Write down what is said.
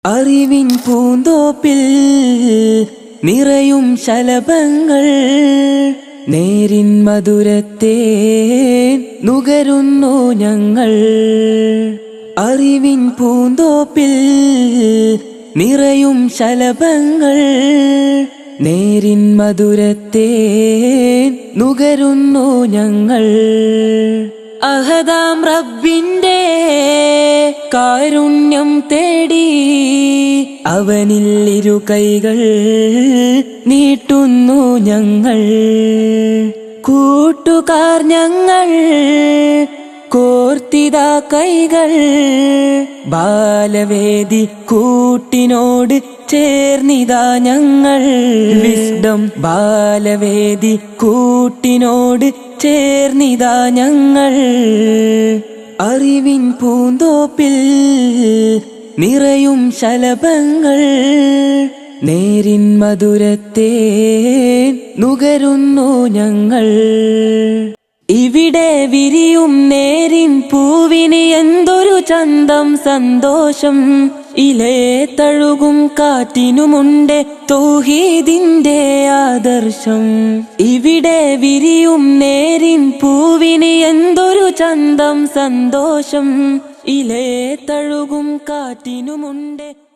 അറിവിൻ പൂന്തോപ്പിൽ നിറയും ശലഭങ്ങൾ നേരിൻ മധുരത്തെ നുകരുന്നു ഞങ്ങൾ. അറിവിൻ പൂന്തോപ്പിൽ നിറയും ശലഭങ്ങൾ നേരിൻ മധുരത്തെ നുകരുന്നു ഞങ്ങൾ. അഹദാം റബ്ബിന്റെ കാരുണ്യം തേടി അവനിൽ ഇരു കൈകൾ നീട്ടുന്നു ഞങ്ങൾ. കൂട്ടുകാർ ഞങ്ങൾ കോർത്തിതാ കൈകൾ ബാലവേദി കൂട്ടിനോട് ചേർന്നിതാ ഞങ്ങൾ. വിസ്ഡം ബാലവേദി കൂട്ടിനോട് ചേർന്നിതാ ഞങ്ങൾ. അറിവിൻ പൂന്തോപ്പിൽ നിറയും ശലഭങ്ങൾ നേരിൻ മധുരത്തെ നുകരുന്നു ഞങ്ങൾ. ഇവിടെ വിരിയും നേരിൻ പൂവിന് എന്തൊരു ചന്തം സന്തോഷം. ഇലേ തഴുകും കാറ്റിനുമുണ്ട് തൗഹീദിന്റെ ആദർശം. ഇവിടെ വിരിയും നേരിൻ പൂവിന് എന്തൊരു ചന്തം സന്തോഷം. ഇലേ തഴുകും കാറ്റിനുമുണ്ട്